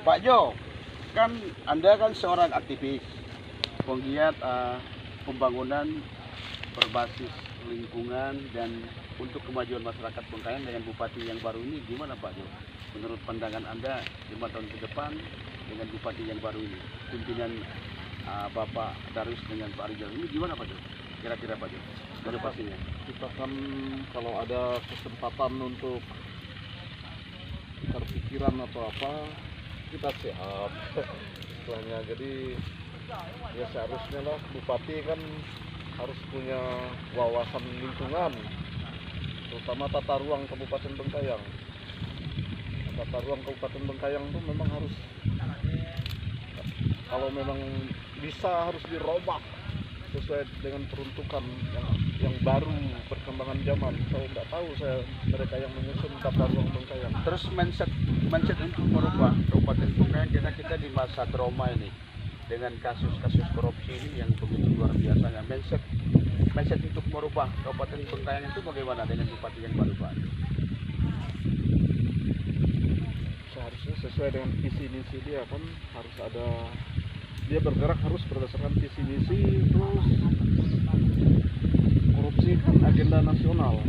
Pak Jo, kan Anda kan seorang aktivis, penggiat pembangunan berbasis lingkungan dan untuk kemajuan masyarakat Bengkayang dengan Bupati yang baru ini gimana Pak Jo? Menurut pandangan Anda 5 tahun ke depan dengan Bupati yang baru ini, pimpinan Bapak Darwis dengan Pak Rizal ini gimana Pak Jo? Kira-kira Pak Jo, dari pastinya. Kita kan kalau ada kesempatan untuk berpikiran atau apa, kita siap istilahnya. Jadi ya seharusnya lah bupati kan harus punya wawasan lingkungan, terutama tata ruang Kabupaten Bengkayang. Tata ruang Kabupaten Bengkayang itu memang harus, kalau memang bisa, harus dirobak sesuai dengan peruntukan yang baru, perkembangan zaman. Saya nggak tahu, mereka yang menyusun tata ruang Bengkayang. Terus mindset untuk merubah Kabupaten Bengkayang, kita di masa trauma ini dengan kasus-kasus korupsi ini yang begitu luar biasanya, mindset untuk merubah Kabupaten Bengkayang itu bagaimana dengan Bupati yang baru Pak? Seharusnya sesuai dengan visi misi dia kan, harus ada, dia bergerak harus berdasarkan visi misi. Terus korupsi kan agenda nasional,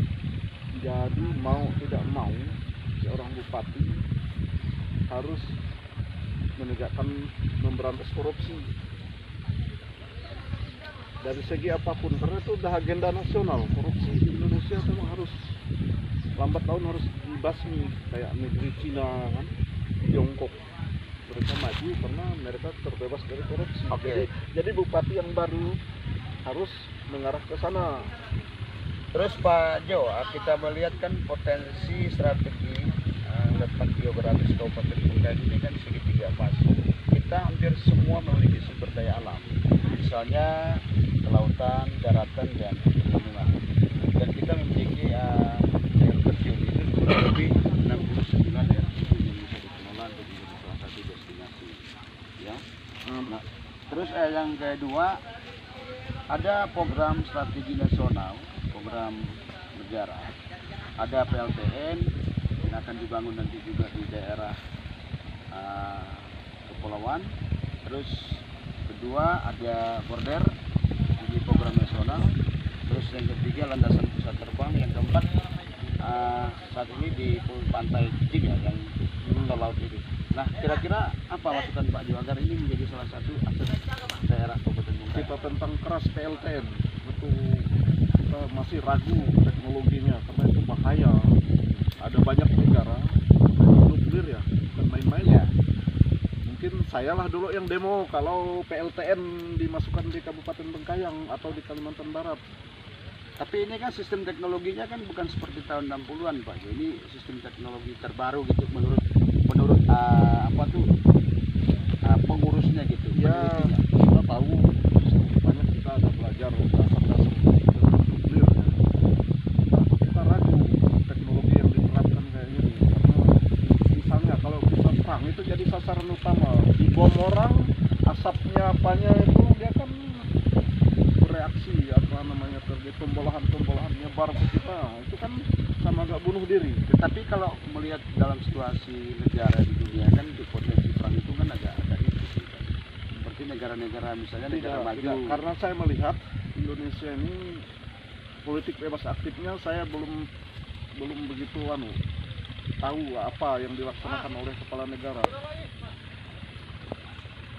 jadi mau tidak mau seorang bupati harus menegakkan, memberantas korupsi dari segi apapun, karena itu udah agenda nasional. Korupsi di Indonesia memang harus lambat laun harus dibasmi, kayak negeri Cina kan, Tiongkok, mereka maju karena mereka terbebas dari korupsi. Jadi bupati yang baru harus mengarah ke sana. Terus Pak Jo, kita melihat kan potensi strategi letak geografis Kabupaten Bengkayang ini kan segitiga pas. Kita hampir semua memiliki sumber daya alam, misalnya kelautan, daratan, dan pegunungan. Dan kita memiliki air terjun itu kurang lebih 69 air terjun yang bisa dikelola untuk menjadi salah satu destinasi. Ya. Nah, terus yang kedua, ada program strategi nasional, program negara, ada PLTN yang akan dibangun nanti juga di daerah kepulauan. Terus kedua ada border, ini program nasional. Terus yang ketiga landasan pusat terbang. Yang keempat saat ini di pantai Jing ya, yang tol laut itu. Nah, kira-kira apa masukan Pak Jo agar ini menjadi salah satu akses daerah Kabupaten Bengkayang? Kita tentang keras PLTN, itu kita masih ragu teknologinya karena itu bahaya. Ada banyak negara nuklir ya, bukan main-main ya. Mungkin sayalah dulu yang demo kalau PLTN dimasukkan di Kabupaten Bengkayang atau di Kalimantan Barat. Tapi ini kan sistem teknologinya kan bukan seperti tahun 60-an Pak. Ini sistem teknologi terbaru gitu menurut pengurusnya gitu. Ya, kita tahu banyak, kita ada belajar dasar-dasar nuklir ya. Kita ragu teknologi yang diterapkan kayak gini, karena misalnya kalau kita perang itu jadi sasaran utama, dibom orang, asapnya apanya itu dia kan bereaksi, apa namanya, terjadi pembolahan nyebar ke kita, itu kan sama gak bunuh diri. Tetapi kalau melihat dalam situasi negara di dunia kan di potensi perang itu kan agak itu sih. Seperti negara-negara misalnya negara maju. Tidak, karena saya melihat Indonesia ini politik bebas aktifnya saya belum begitu tahu apa yang dilaksanakan oleh kepala negara.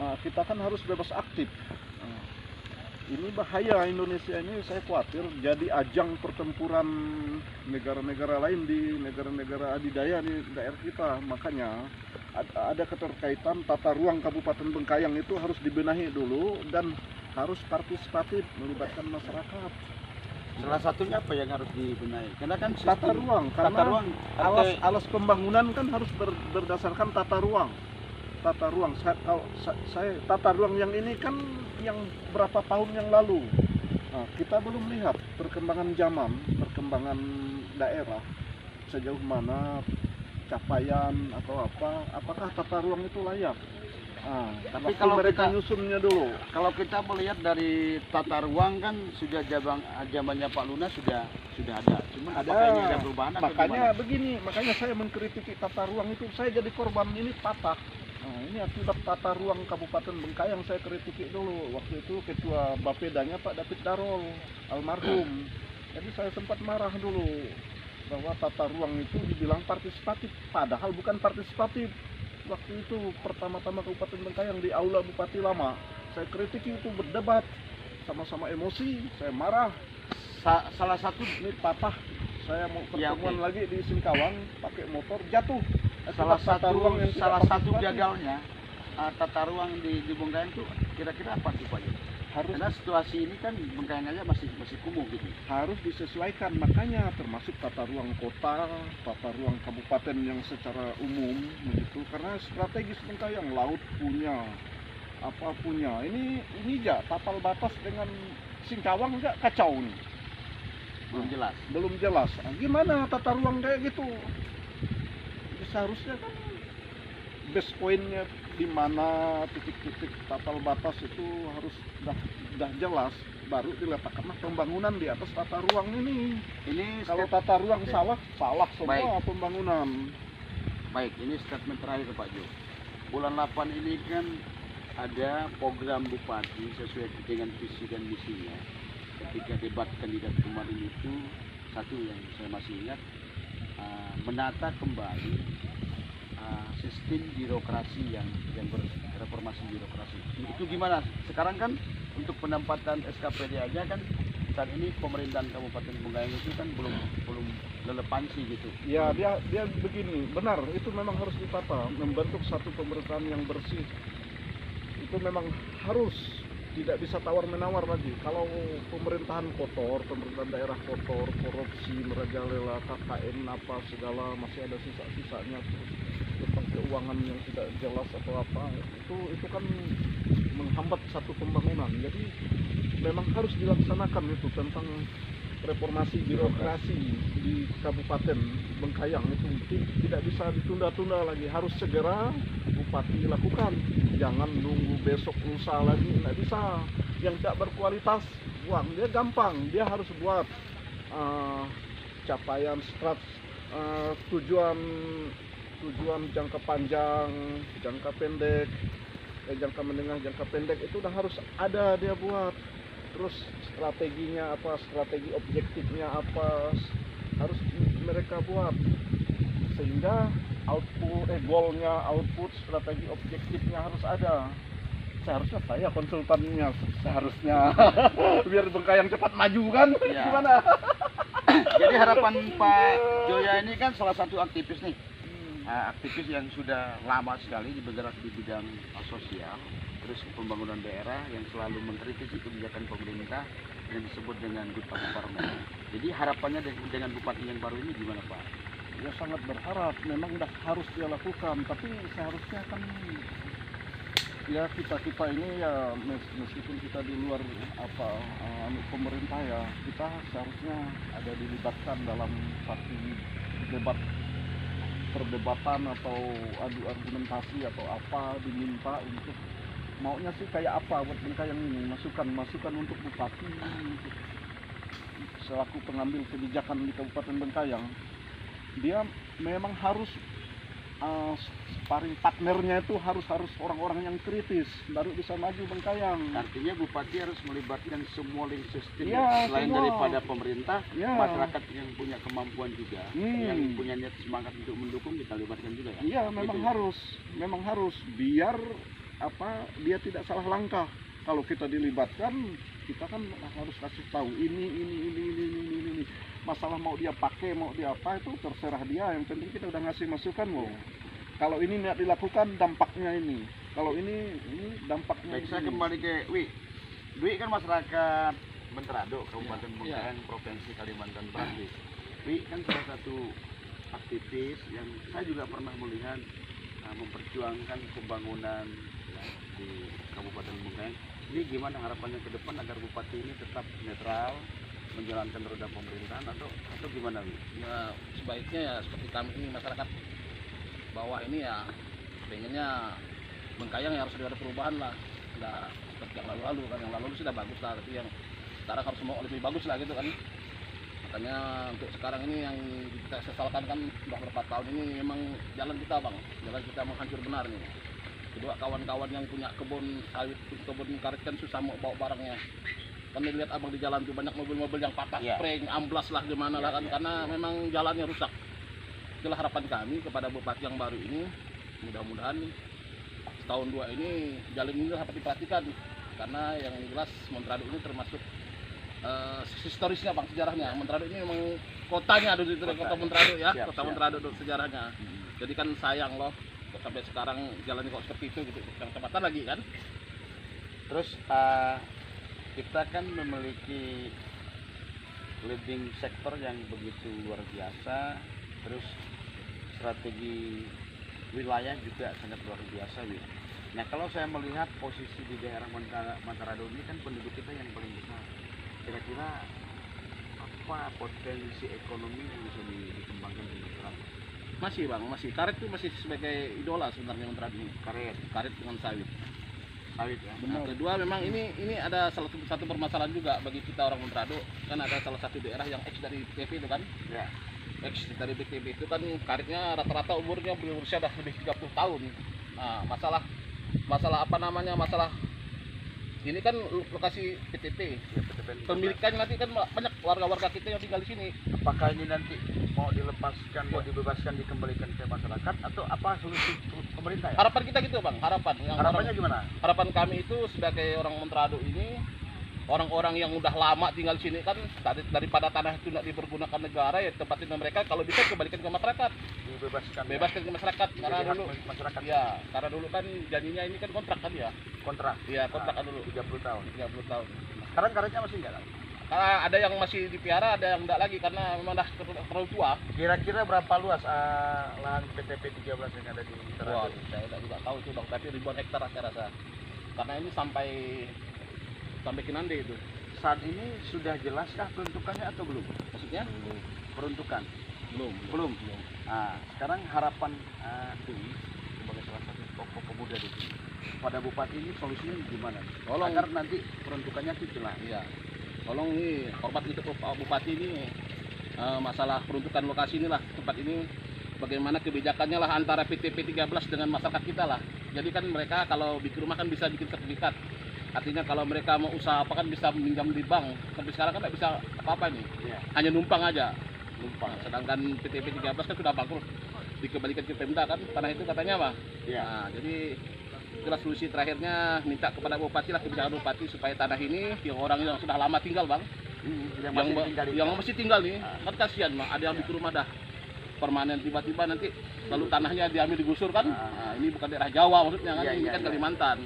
Nah, kita kan harus bebas aktif. Ini bahaya Indonesia ini, saya khawatir jadi ajang pertempuran negara-negara lain, di negara-negara adidaya di daerah kita. Makanya ada keterkaitan tata ruang Kabupaten Bengkayang itu harus dibenahi dulu dan harus partisipatif, melibatkan masyarakat. Salah satunya apa yang harus dibenahi? Karena kan Tata ruang, karena alas pembangunan kan harus berdasarkan tata ruang. Tata ruang, tata ruang yang ini kan yang berapa tahun yang lalu. Nah, kita belum lihat perkembangan zaman, perkembangan daerah sejauh mana capaian atau apakah tata ruang itu layak. Nah, tapi kalau mereka kita nyusunnya dulu, kalau kita melihat dari tata ruang kan sudah zamannya Pak Luna sudah ada. Cuma apakah ini ada perubahan? Makanya begini, makanya saya mengkritiki tata ruang itu, saya jadi korban ini patah. Nah, ini akibat tata ruang Kabupaten Bengkayang saya kritiki dulu. Waktu itu ketua Bapedanya Pak David Darol almarhum. Jadi saya sempat marah dulu bahwa tata ruang itu dibilang partisipatif, padahal bukan partisipatif. Waktu itu pertama-tama Kabupaten Bengkayang di Aula Bupati Lama, saya kritiki itu berdebat, sama-sama emosi, saya marah. Salah satu Ini patah, saya mau Ya, pertemuan oke. lagi di Singkawang pakai motor jatuh. salah Akibat tata satu ruang yang tidak salah satu partisipatif. gagalnya tata ruang di Bengkayang itu kira-kira apa tuh Pak Jo? harus Karena situasi ini kan Bengkayang aja masih kumuh gitu. harus disesuaikan, makanya termasuk tata ruang kota, tata ruang kabupaten yang secara umum begitu, karena strategis Bengkayang, laut punya, apa punya, ini ya tapal batas dengan Singkawang enggak kacau nih, Belum jelas. belum jelas. Nah, gimana tata ruang kayak gitu? Seharusnya kan base pointnya di mana, titik-titik tapal batas itu harus udah jelas, baru diletakkanlah pembangunan di atas tata ruang ini. Ini Kalau tata ruang Oke. salah semua Baik. pembangunan. Baik, ini statement terakhir Pak Jo. Bulan 8 ini kan ada program Bupati sesuai dengan visi dan misinya. Ketika debat kandidat kemarin itu, satu yang saya masih ingat, menata kembali sistem birokrasi yang reformasi birokrasi. Itu gimana? Sekarang kan untuk penempatan SKPD aja kan saat ini pemerintahan Kabupaten Bengkayang itu kan belum relevansi gitu. Ya dia begini, benar, itu memang harus ditata, membentuk satu pemerintahan yang bersih. Itu memang harus, tidak bisa tawar-menawar lagi. Kalau pemerintahan kotor, pemerintahan daerah kotor, korupsi, merajalela, KKN apa segala masih ada sisa-sisanya, terus tentang keuangan yang tidak jelas atau apa, itu kan menghambat satu pembangunan. Jadi memang harus dilaksanakan itu tentang reformasi birokrasi di Kabupaten Bengkayang, itu tidak bisa ditunda-tunda lagi, harus segera Bupati lakukan, jangan nunggu besok lusa lagi, nggak bisa. Yang tidak berkualitas buang, dia gampang, dia harus buat capaian tujuan jangka panjang, jangka pendek, jangka menengah, jangka pendek, itu udah harus ada dia buat. Terus strateginya apa, strategi objektifnya apa, harus mereka buat, sehingga goalnya, output, strategi objektifnya harus ada. Seharusnya saya konsultannya, seharusnya biar Bengkayang cepat maju kan. Ya. Gimana? Jadi harapan Pak Joya ini kan salah satu aktivis nih, aktivis yang sudah lama sekali bergerak di bidang sosial, terus pembangunan daerah yang selalu mengkritisi kebijakan pemerintah yang disebut dengan good government. Jadi harapannya dengan bupati yang baru ini gimana Pak? Ya sangat berharap, memang udah harus dia lakukan, tapi seharusnya kan ya kita ini ya meskipun kita di luar pemerintah, ya kita seharusnya ada dilibatkan dalam satu perdebatan atau adu argumentasi atau apa, diminta untuk maunya sih kayak apa buat Bengkayang ini, masukan untuk bupati untuk selaku pengambil kebijakan di Kabupaten Bengkayang. Dia memang harus sparring partnernya itu harus orang-orang yang kritis, baru bisa maju Bengkayang. Artinya bupati harus melibatkan semua link system Ya, selain semua. daripada pemerintah, Ya. masyarakat yang punya kemampuan juga, yang punya niat semangat untuk mendukung kita libatkan juga ya. Iya, memang Gitu. harus biar dia tidak salah langkah. Kalau kita dilibatkan, kita kan harus kasih tahu ini. Masalah mau dia pakai, mau dia apa, itu terserah dia, yang penting kita udah ngasih masukan loh. Kalau ini nggak dilakukan, dampaknya ini. Kalau ini dampaknya Baik, saya ini. kembali ke Dwi kan masyarakat Benterado, Kabupaten Ya. Bengkayang, Provinsi Kalimantan Barat. Wi kan salah satu aktivis yang saya juga pernah melihat memperjuangkan pembangunan ya, di Kabupaten Bengkayang. Ini gimana harapannya ke depan agar bupati ini tetap netral, menjalankan roda pemerintahan atau gimana Wi? Ya sebaiknya ya seperti kami ini masyarakat bawah ini ya pengennya Bengkayang ya harus ada perubahan lah, nggak seperti yang lalu-lalu kan, yang lalu sudah bagus lah, tapi yang sekarang harus mau lebih bagus lah gitu kan. Makanya untuk sekarang ini yang kita sesalkan kan udah berapa tahun ini memang jalan kita bang, jalan kita menghancur benar nih. kedua kawan-kawan yang punya kebun sawit, kebun karet kan susah mau bawa barangnya. Kan lihat abang di jalan tuh banyak mobil-mobil yang patah Iya. spring, amblas lah gimana lah kan, karena memang jalannya rusak. Itulah harapan kami kepada bupati yang baru ini, mudah-mudahan setahun dua ini jalan ini dapat diperhatikan, karena yang jelas Montrado ini termasuk historisnya bang, sejarahnya. Montrado ini memang kotanya ada di kota Montrado ya, Siap, kota siap. Montrado itu sejarahnya. Jadi kan sayang loh sampai sekarang jalannya kok seperti itu gitu, yang tempatan lagi kan. Terus kita kan memiliki leading sektor yang begitu luar biasa, terus strategi wilayah juga sangat luar biasa, Win. Nah, kalau saya melihat posisi di daerah Montrado ini kan penduduk kita yang paling besar. Kira-kira apa potensi ekonomi yang bisa dikembangkan di Montrado? Masih bang, masih karet itu masih sebagai idola sebenarnya Montrado ini. Karet dengan sawit. Sawit ya. Nah, kedua memang ini ada salah satu permasalahan juga bagi kita orang Montrado, kan ada salah satu daerah yang X dari BTP itu kan. Ya. X dari BTP itu kan karetnya rata-rata umurnya berusia dah lebih 30 tahun. Nah, masalah apa namanya? Masalah ini kan lokasi PTP. Pemilikannya nanti kan banyak warga-warga kita yang tinggal di sini. Apakah ini nanti mau dilepaskan, mau dibebaskan, dikembalikan ke masyarakat, atau apa solusi pemerintah ya? Harapan kita gitu, Bang. Harapannya gimana? Harapan kami itu sebagai orang Montrado ini, orang-orang yang udah lama tinggal di sini kan, daripada tanah itu tidak dipergunakan negara, ya tempatin mereka, kalau bisa kembalikan ke masyarakat. Bebaskan ke masyarakat. Karena Jadi hak dulu masyarakat. ya, karena dulu kan jadinya ini kan kontrak kan ya. Kontrak. Iya, kontrak kan dulu 30 tahun. 30 tahun. Sekarang karetnya masih enggak? Karena ada yang masih dipiara, ada yang enggak lagi karena memang dah terlalu tua. Kira-kira berapa luas lahan PTP 13 yang ada di Wah, Montrado? saya juga tahu itu Bang, tapi ribuan hektar saya rasa. Karena ini sampai Kinande itu. Saat ini sudah jelaskah peruntukannya atau belum? Maksudnya? Peruntukan Belum. Nah, sekarang harapan Dewi sebagai salah satu tokoh pemuda di sini, pada bupati ini solusinya gimana? Tolong. Agar nanti peruntukannya itu jelas. Iya. Tolong nih hormat untuk Pak Bupati ini, masalah peruntukan lokasi inilah, tempat ini bagaimana kebijakannya lah antara PTP 13 dengan masyarakat kita lah. Jadi kan mereka kalau bikin rumah kan bisa bikin sertifikat. Artinya kalau mereka mau usaha apa kan bisa minjam di bank. Tapi sekarang kan nggak bisa apa-apa nih. Iya. Hanya numpang aja. Numpang. Sedangkan PTP 13 kan sudah bangkrut. Dikembalikan ke Pemda kan tanah itu katanya, Bang. Iya. Nah, jadi itulah solusi terakhirnya, minta kepada Bupati lah, kebijakan Bupati supaya tanah ini yang orang yang sudah lama tinggal, Bang, yang masih tinggal nih, kan kasihan, Bang, ada yang bikin rumah dah permanen, tiba-tiba nanti lalu tanahnya diambil digusur kan. Nah, ini bukan daerah Jawa maksudnya kan, Iya, ini iya, kan iya. Kalimantan.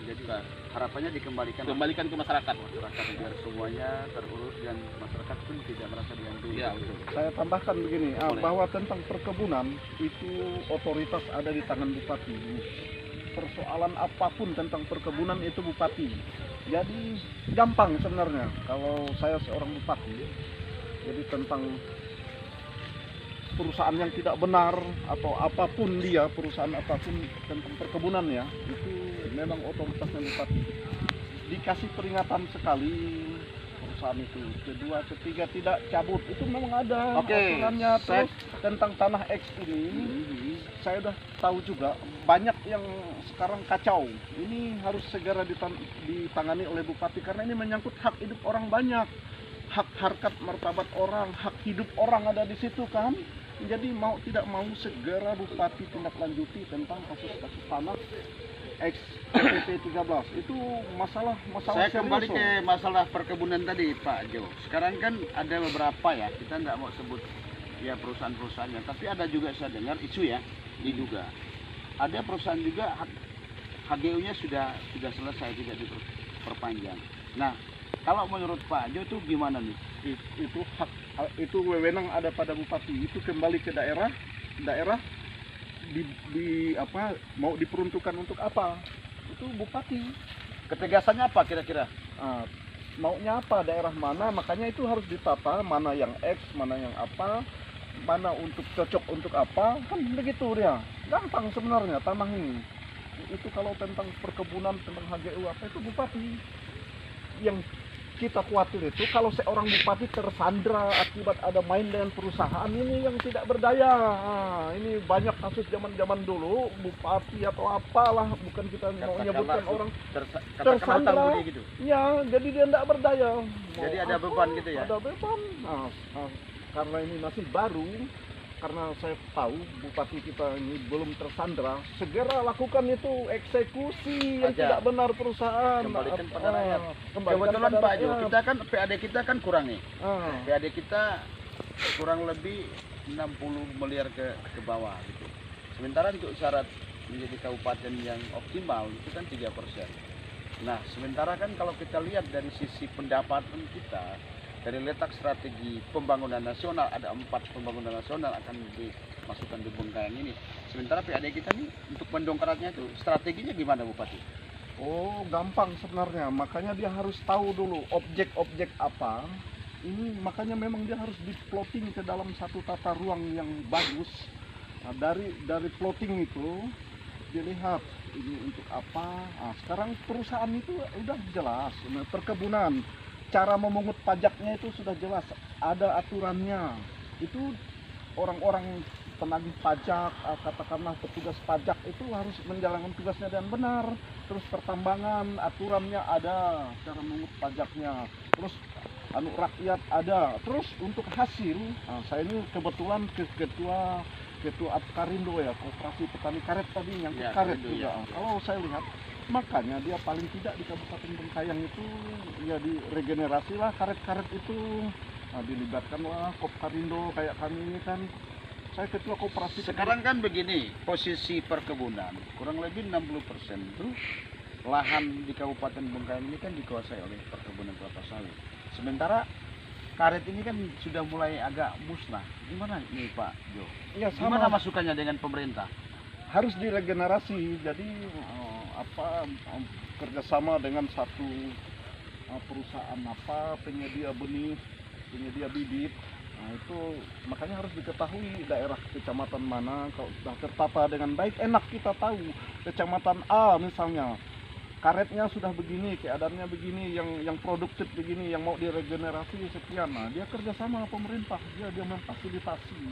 Jadi harapannya dikembalikan Kembalikan ke masyarakat. biar semuanya terurus dan masyarakat pun tidak merasa diganggu. Iya, betul. Saya tambahkan begini, Boleh. bahwa tentang perkebunan itu otoritas ada di tangan bupati. Persoalan apapun tentang perkebunan itu bupati. Jadi gampang sebenarnya kalau saya seorang bupati. Jadi tentang perusahaan yang tidak benar atau apapun dia, perusahaan apapun tentang perkebunan ya, itu memang otoritasnya bupati. Dikasih peringatan sekali perusahaan itu, kedua, ketiga tidak cabut, itu memang ada Oke, aturannya. saya- Terus tentang tanah X ini, saya udah tahu juga banyak yang sekarang kacau. Ini harus segera ditangani oleh bupati karena ini menyangkut hak hidup orang banyak, hak harkat martabat orang, hak hidup orang ada di situ kan. Jadi mau tidak mau segera bupati tindak lanjuti tentang kasus-kasus tanah X PTP 13 itu masalah Saya serius kembali loh. ke masalah perkebunan tadi, Pak Jo. Sekarang kan ada beberapa ya, kita nggak mau sebut ya perusahaan-perusahaannya, tapi ada juga saya dengar isu ya, diduga ada perusahaan juga HGU-nya sudah selesai, tidak diperpanjang. Nah, kalau menurut Pak Jo itu gimana nih? Itu hak, itu wewenang ada pada bupati, itu kembali ke daerah di apa mau diperuntukkan untuk apa, itu bupati. Ketegasannya apa kira-kira? Ah, maunya apa, daerah mana, makanya itu harus ditata, mana yang X, mana yang apa, mana untuk cocok untuk apa, kan begitu dia. Gampang sebenarnya tanah ini. Itu kalau tentang perkebunan, tentang HGU apa, itu bupati yang kita khawatir itu kalau seorang bupati tersandra akibat ada main dengan perusahaan ini yang tidak berdaya. Ini banyak kasus zaman-zaman dulu bupati atau apalah, bukan kita mau menyebutkan orang tersandra. Gitu. Ya, jadi dia tidak berdaya. Jadi ada beban gitu ya? Ada beban. Karena ini masih baru, karena saya tahu bupati kita ini belum tersandra, segera lakukan itu eksekusi yang tidak benar perusahaan. Kembalikan pada rakyat. Kembalikan Kebetulan pada Pak Jo, rakyat. kita kan PAD kita kan kurang nih. Ah. PAD kita kurang lebih 60 miliar ke bawah gitu. Sementara untuk syarat menjadi kabupaten yang optimal itu kan 3%. Nah, sementara kan kalau kita lihat dari sisi pendapatan kita, dari letak strategi pembangunan nasional, ada 4 pembangunan nasional akan dimasukkan di Bengkayang ini. Sementara PAD kita nih untuk mendongkraknya itu strateginya gimana Bupati? Oh, gampang sebenarnya. Makanya dia harus tahu dulu objek-objek apa. Ini makanya memang dia harus di-plotting ke dalam satu tata ruang yang bagus. Nah, dari plotting itu dilihat ini untuk apa. Nah, sekarang perusahaan itu udah jelas. Nah, perkebunan, cara memungut pajaknya itu sudah jelas, ada aturannya. Itu orang-orang penagih pajak, katakanlah petugas pajak itu harus menjalankan tugasnya dengan benar. Terus pertambangan, aturannya ada, cara memungut pajaknya. Terus rakyat ada. Terus untuk hasil, saya ini kebetulan ketua Apkarindo ya, Koperasi Petani Karet tadi yang Ya, karet Karindo, juga. ya. Kalau saya lihat, makanya dia paling tidak di Kabupaten Bengkayang itu ya diregenerasi lah karet-karet itu. Nah, dilibatkanlah Kopkarindo kayak kami ini kan. Saya ketua koperasi. Sekarang kan begini, posisi perkebunan kurang lebih 60% itu lahan di Kabupaten Bengkayang ini kan dikuasai oleh perkebunan kelapa sawit. Sementara karet ini kan sudah mulai agak musnah. Gimana nih Pak Jo? Ya, Gimana sama. masukannya dengan pemerintah? Harus diregenerasi. Jadi kerjasama dengan satu perusahaan penyedia benih, penyedia bibit. Nah, itu makanya harus diketahui daerah kecamatan mana kalau sudah tertata dengan baik, enak kita tahu. Kecamatan A misalnya karetnya sudah begini, keadaannya begini, yang produktif begini, yang mau diregenerasi sekian. Nah, dia kerjasama pemerintah, dia memfasilitasi.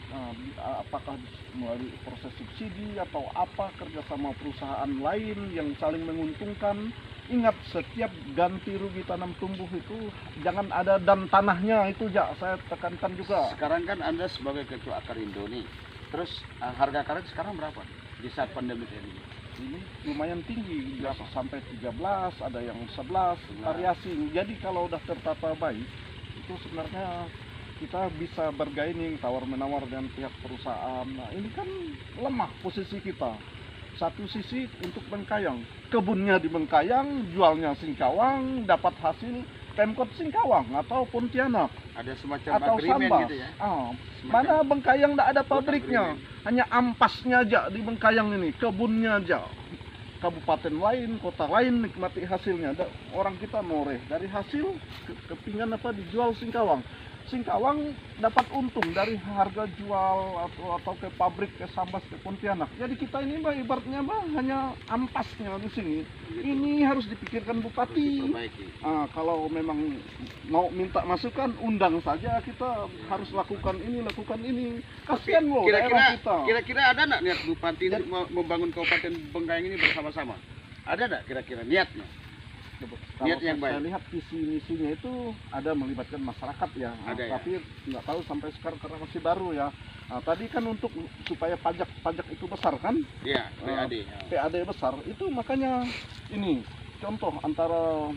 Nah, apakah melalui proses subsidi atau apa, kerjasama perusahaan lain yang saling menguntungkan. Ingat, setiap ganti rugi tanam tumbuh itu jangan ada dan tanahnya itu ya, saya tekankan juga. Sekarang kan Anda sebagai ketua Akarindo nih, terus harga karet sekarang berapa di saat pandemi ini? Ini lumayan tinggi, bisa sampai 13, ada yang 11, variasi. Jadi kalau udah tertata baik, itu sebenarnya kita bisa bergaining, tawar-menawar dengan pihak perusahaan. Nah, ini kan lemah posisi kita. Satu sisi untuk Bengkayang, kebunnya di Bengkayang, jualnya Singkawang, dapat hasil Pemkot Singkawang atau Pontianak Ada semacam atau agreement Sambas. gitu ya? Semacam Mana Bengkayang tidak ada pabriknya, agreement. hanya ampasnya aja di Bengkayang ini, kebunnya aja. Kabupaten lain, kota lain nikmati hasilnya. Orang kita noreh dari hasil kepingan dijual Singkawang. Singkawang dapat untung dari harga jual atau ke pabrik, ke Sambas, ke Pontianak. Jadi kita ini ibaratnya hanya ampasnya di sini. Ini harus dipikirkan bupati. Kalau memang mau minta masukan, undang saja, kita harus lakukan ini. Kasihan loh daerah kita. Kira-kira ada nggak niat bupati untuk membangun Kabupaten Bengkayang ini bersama-sama? Ada nggak kira-kira niatnya? Kalau Niat yang saya baik. lihat visi misinya itu ada melibatkan masyarakat ya. Ada ya? Tapi nggak tahu sampai sekarang karena masih baru ya. Nah, tadi kan untuk supaya pajak itu besar kan, Iya, PAD. PAD besar itu, makanya ini contoh antara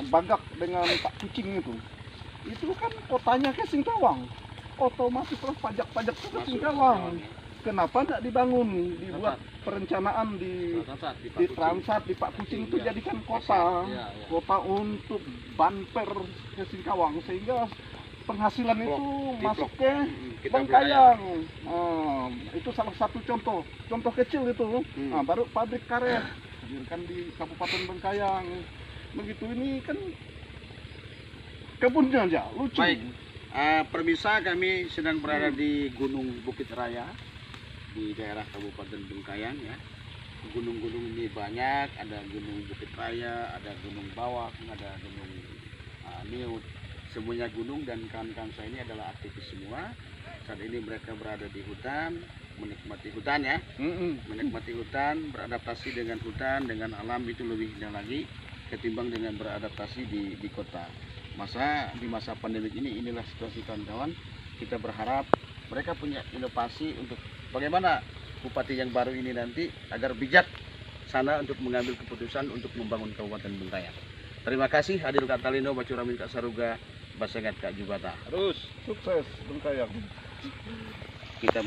Bagak dengan Pak Kucing itu kan kotanya ke Singkawang, otomatislah pajak-pajak itu ke Singkawang. Kenapa tidak dibangun, dibuat perencanaan di Transat, di Pak Kucing itu jadikan kota untuk banper ke Singkawang, sehingga penghasilan itu masuk ke Bengkayang. Itu salah satu contoh kecil itu. Nah, baru pabrik karet kan di Kabupaten Bengkayang. Begitu, ini kan kebunnya aja lucu. Baik. Permisa, kami sedang berada di Gunung Bukit Raya di daerah Kabupaten Bengkayang ya. Gunung-gunung ini banyak, ada Gunung Bukit Raya, ada Gunung Bawang, ada Gunung Nah, ini semuanya gunung dan kawan-kawan saya ini adalah aktivis semua. Saat ini mereka berada di hutan, menikmati hutan ya, menikmati hutan, beradaptasi dengan hutan, dengan alam itu lebih indah lagi ketimbang dengan beradaptasi di kota. Di masa pandemi ini inilah situasi kawan-kawan. Kita berharap mereka punya inovasi untuk bagaimana bupati yang baru ini nanti agar bijak sana untuk mengambil keputusan untuk membangun Kabupaten Bengkayang. Terima kasih Adil Katalino, Bacuramin Kak Saruga, Basengat Kak Jubata. Terus sukses Bengkayang. Kita